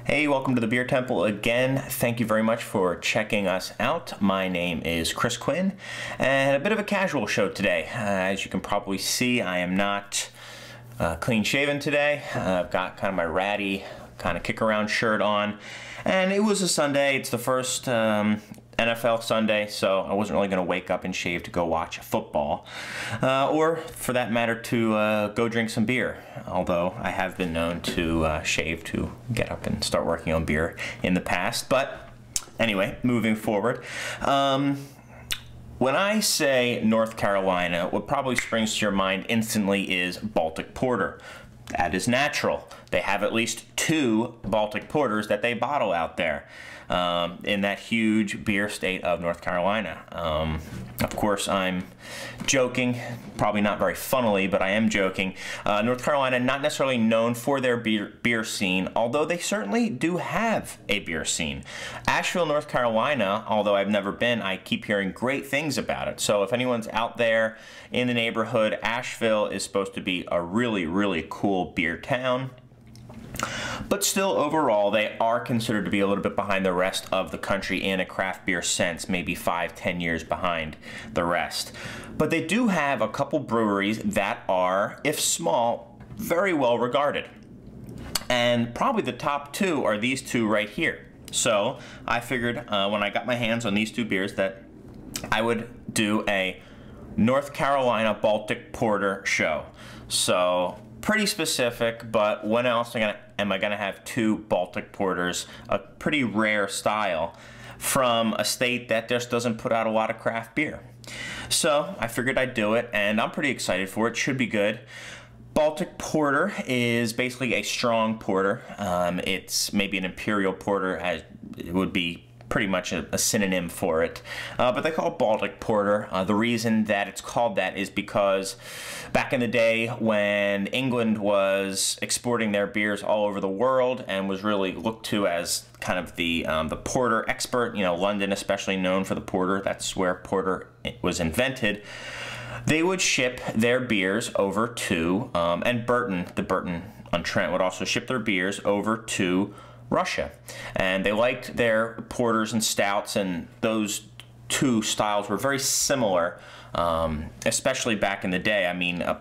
Hey, welcome to the Beer Temple again. Thank you very much for checking us out. My name is Chris Quinn, and a bit of a casual show today. As you can probably see, I am not clean shaven today. I've got kind of my ratty kind of kick around shirt on, and it was a Sunday. It's the first NFL Sunday, so I wasn't really going to wake up and shave to go watch football, or for that matter to go drink some beer, although I have been known to shave to get up and start working on beer in the past. But anyway, moving forward, when I say North Carolina, what probably springs to your mind instantly is Baltic Porter. That is natural. They have at least 2 Baltic Porters that they bottle out there in that huge beer state of North Carolina. Of course, I'm joking, probably not very funnily, but I am joking. North Carolina, not necessarily known for their beer scene, although they certainly do have a beer scene. Asheville, North Carolina, although I've never been, I keep hearing great things about it. So if anyone's out there in the neighborhood, Asheville is supposed to be a really, really cool beer town. But still, overall, they are considered to be a little bit behind the rest of the country in a craft beer sense, maybe 5-10 years behind the rest. But they do have a couple breweries that are, if small, very well regarded. And probably the top 2 are these 2 right here. So I figured when I got my hands on these 2 beers that I would do a North Carolina Baltic Porter show. So pretty specific, but when else am I gonna have 2 Baltic Porters, a pretty rare style, from a state that just doesn't put out a lot of craft beer? So I figured I'd do it, and I'm pretty excited for it. Should be good. Baltic Porter is basically a strong porter. It's maybe an imperial porter, as it would be pretty much a synonym for it, but they call it Baltic Porter. The reason that it's called that is because back in the day when England was exporting their beers all over the world and was really looked to as kind of the porter expert, you know, London especially known for the porter, that's where porter was invented, they would ship their beers over to, and the Burton-on-Trent would also ship their beers over to Russia, and they liked their porters and stouts, and those 2 styles were very similar, especially back in the day. I mean, a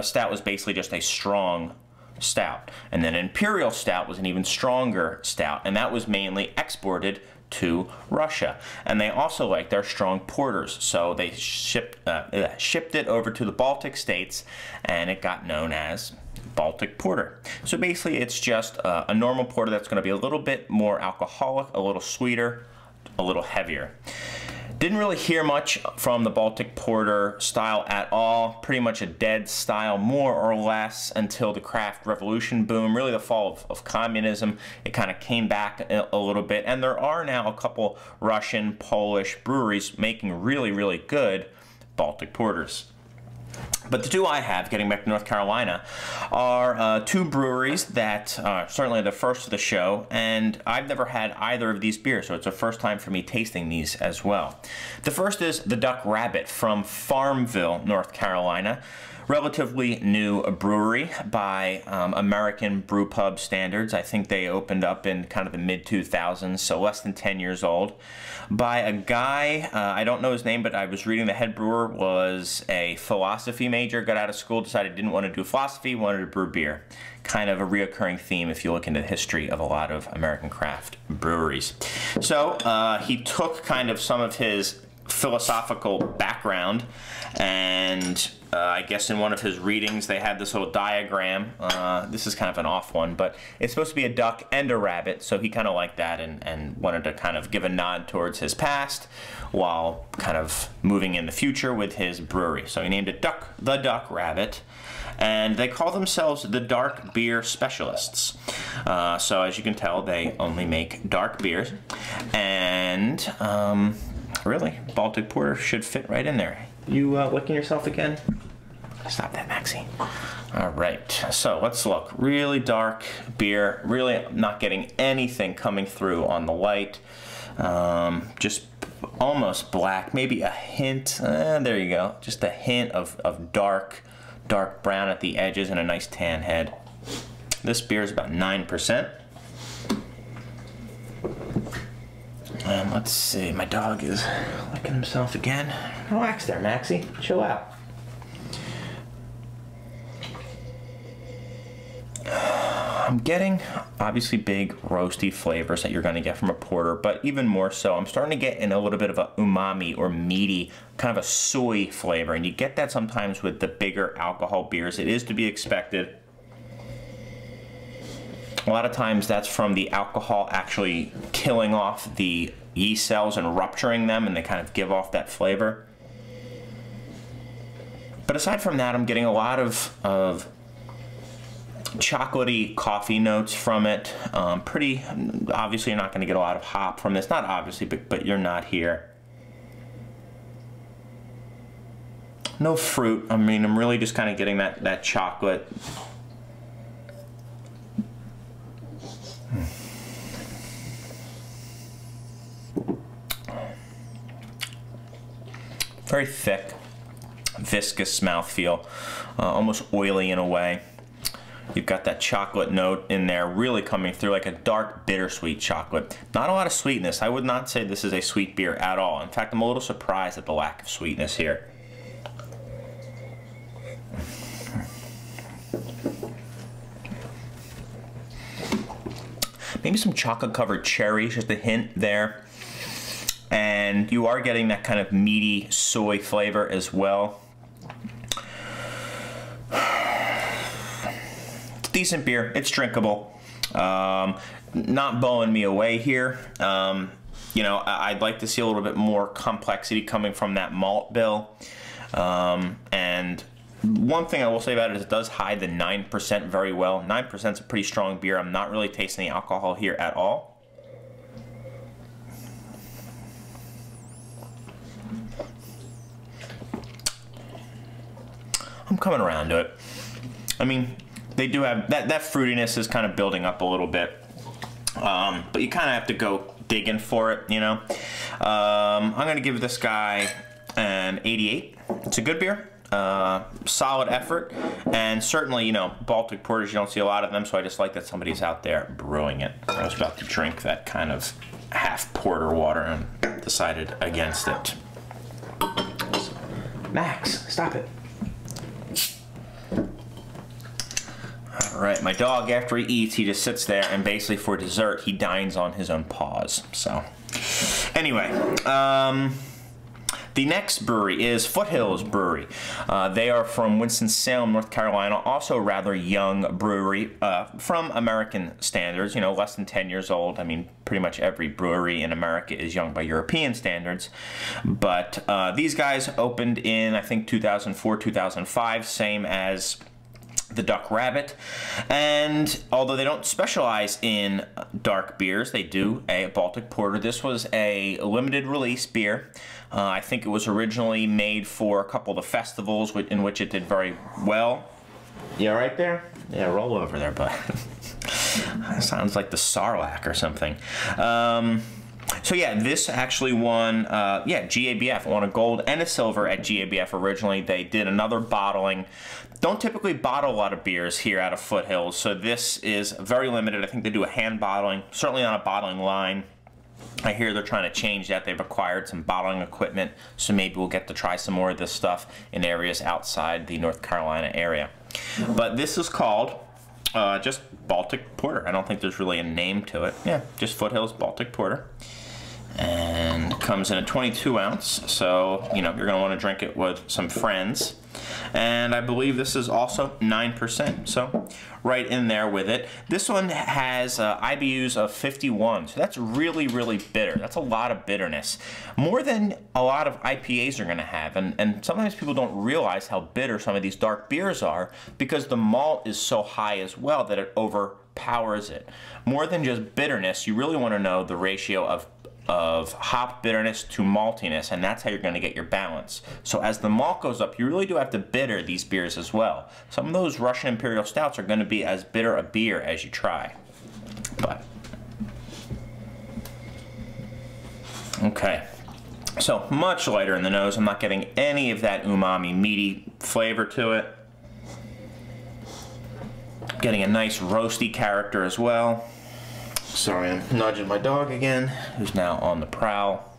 stout was basically just a strong stout, and then an imperial stout was an even stronger stout, and that was mainly exported to Russia. And they also liked their strong porters, so they shipped it over to the Baltic states, and it got known as Baltic Porter. So basically it's just a normal porter that's going to be a little bit more alcoholic, a little sweeter, a little heavier. Didn't really hear much from the Baltic Porter style at all. Pretty much a dead style, more or less, until the craft revolution boom, really the fall of communism. It kind of came back a little bit, and there are now a couple Russian, Polish breweries making really, really good Baltic Porters. But the 2 I have, getting back to North Carolina, are 2 breweries that are certainly the first of the show, and I've never had either of these beers, so it's the first time for me tasting these as well. The first is the Duck Rabbit from Farmville, North Carolina. Relatively new brewery by American brew pub standards. I think they opened up in kind of the mid-2000s, so less than 10 years old. By a guy, I don't know his name, but I was reading the head brewer was a philosophy major, got out of school, decided didn't want to do philosophy, wanted to brew beer. Kind of a reoccurring theme if you look into the history of a lot of American craft breweries. So he took kind of some of his philosophical background, and I guess in one of his readings they had this little diagram. This is kind of an off one, but it's supposed to be a duck and a rabbit, so he kind of liked that and wanted to kind of give a nod towards his past while kind of moving in the future with his brewery. So he named it the Duck Rabbit, and they call themselves the Dark Beer Specialists. So as you can tell, they only make dark beers, and really, Baltic Porter should fit right in there. You licking yourself again? Stop that, Maxie. All right, so let's look. Really dark beer, really not getting anything coming through on the light. Just almost black, maybe a hint, there you go. Just a hint of dark brown at the edges and a nice tan head. This beer is about 9%. And let's see, my dog is licking himself again. Relax there, Maxie. Chill out. I'm getting obviously big roasty flavors that you're going to get from a porter, but even more so, I'm starting to get in a little bit of a umami or meaty, kind of a soy flavor, and you get that sometimes with the bigger alcohol beers. It is to be expected. A lot of times that's from the alcohol actually killing off the yeast cells and rupturing them, and they kind of give off that flavor. But aside from that, I'm getting a lot of chocolatey coffee notes from it. Pretty, obviously you're not going to get a lot of hop from this. Not obviously, but you're not here. No fruit. I mean, I'm really just kind of getting that chocolate. Very thick, viscous mouthfeel, almost oily in a way. You've got that chocolate note in there really coming through, like a dark bittersweet chocolate. Not a lot of sweetness. I would not say this is a sweet beer at all. In fact, I'm a little surprised at the lack of sweetness here. Maybe some chocolate covered cherries, just a hint there. And you are getting that kind of meaty soy flavor as well. It's decent beer. It's drinkable. Not blowing me away here. You know, I'd like to see a little bit more complexity coming from that malt bill. And one thing I will say about it is it does hide the 9% very well. 9% is a pretty strong beer. I'm not really tasting the alcohol here at all. I'm coming around to it. I mean, they do have that fruitiness is kind of building up a little bit, but you kind of have to go digging for it, you know. I'm gonna give this guy an 88. It's a good beer, solid effort, and certainly, you know, Baltic Porters, you don't see a lot of them, so I just like that somebody's out there brewing it. I was about to drink that kind of half porter water and decided against it. Max, stop it. All right, my dog, after he eats, he just sits there, and basically for dessert, he dines on his own paws. So, anyway, the next brewery is Foothills Brewery. They are from Winston-Salem, North Carolina, also a rather young brewery from American standards, you know, less than 10 years old. I mean, pretty much every brewery in America is young by European standards. But these guys opened in, I think, 2004, 2005, same as the Duck Rabbit, and although they don't specialize in dark beers, they do a Baltic Porter. This was a limited release beer. I think it was originally made for a couple of the festivals in which it did very well. Yeah, right there? Yeah, roll over there, bud. Sounds like the Sarlacc or something. So yeah, this actually won, GABF, won a gold and a silver at GABF originally. They did another bottling. Don't typically bottle a lot of beers here out of Foothills, so this is very limited. I think they do a hand bottling, certainly on a bottling line. I hear they're trying to change that. They've acquired some bottling equipment, so maybe we'll get to try some more of this stuff in areas outside the North Carolina area. But this is called just Baltic Porter. I don't think there's really a name to it. Yeah, just Foothills Baltic Porter. And comes in a 22 ounce, so you know you're going to want to drink it with some friends. And I believe this is also 9%, so right in there with it. This one has IBUs of 51, so that's really, really bitter. That's a lot of bitterness, more than a lot of IPAs are going to have. And sometimes people don't realize how bitter some of these dark beers are because the malt is so high as well that it overpowers it. More than just bitterness, you really want to know the ratio of hop bitterness to maltiness, and that's how you're going to get your balance. So as the malt goes up, you really do have to bitter these beers as well. Some of those Russian Imperial Stouts are going to be as bitter a beer as you try. But okay, so much lighter in the nose. I'm not getting any of that umami meaty flavor to it. Getting a nice roasty character as well. Sorry, I'm nudging my dog again, who's now on the prowl.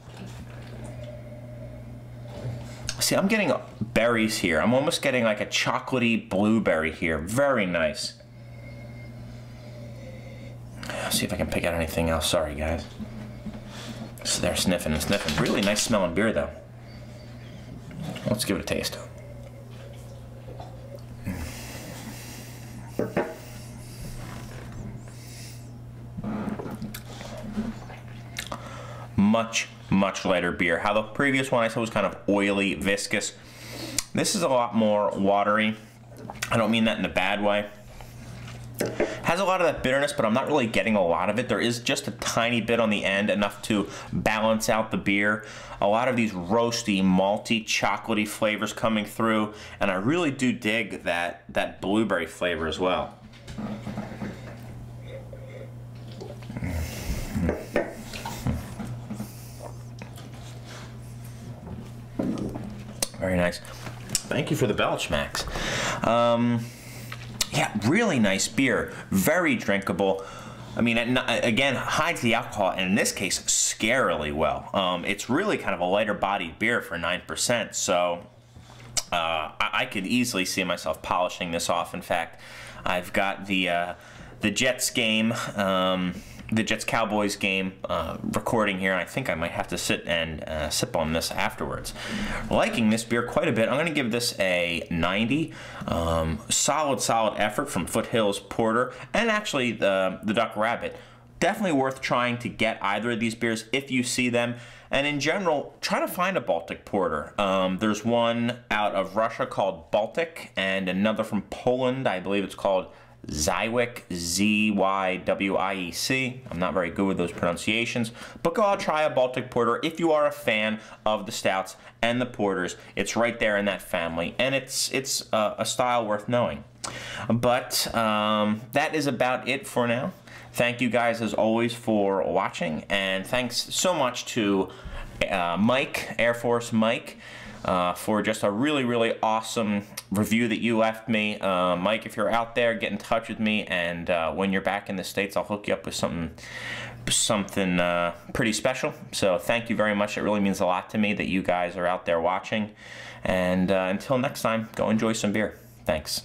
See, I'm getting berries here. I'm almost getting like a chocolatey blueberry here. Very nice. See if I can pick out anything else. Sorry, guys. So they're sniffing and sniffing. Really nice smelling beer, though. Let's give it a taste. Much lighter beer. How the previous one I said was kind of oily, viscous. This is a lot more watery. I don't mean that in a bad way. Has a lot of that bitterness, but I'm not really getting a lot of it. There is just a tiny bit on the end, enough to balance out the beer. A lot of these roasty, malty, chocolatey flavors coming through, and I really do dig that blueberry flavor as well. Very nice. Thank you for the belch, Max. Yeah, really nice beer. Very drinkable. I mean, again, hides the alcohol, and in this case, scarily well. It's really kind of a lighter bodied beer for 9%, so I could easily see myself polishing this off. In fact, I've got the Jets game, the Jets-Cowboys game recording here, and I think I might have to sit and sip on this afterwards. Liking this beer quite a bit. I'm going to give this a 90. Solid effort from Foothills Porter, and actually the Duck Rabbit. Definitely worth trying to get either of these beers if you see them. And in general, try to find a Baltic Porter. There's one out of Russia called Baltic, and another from Poland. I believe it's called Zywiec, Z-Y-W-I-E-C. I'm not very good with those pronunciations, but go out, try a Baltic Porter if you are a fan of the stouts and the porters. It's right there in that family, and it's a style worth knowing. But that is about it for now. Thank you guys, as always, for watching, and thanks so much to Mike, Air Force Mike, for just a really awesome review that you left me. Mike, if you're out there, get in touch with me, and when you're back in the States, I'll hook you up with something pretty special. So thank you very much. It really means a lot to me that you guys are out there watching. And until next time, go enjoy some beer. Thanks.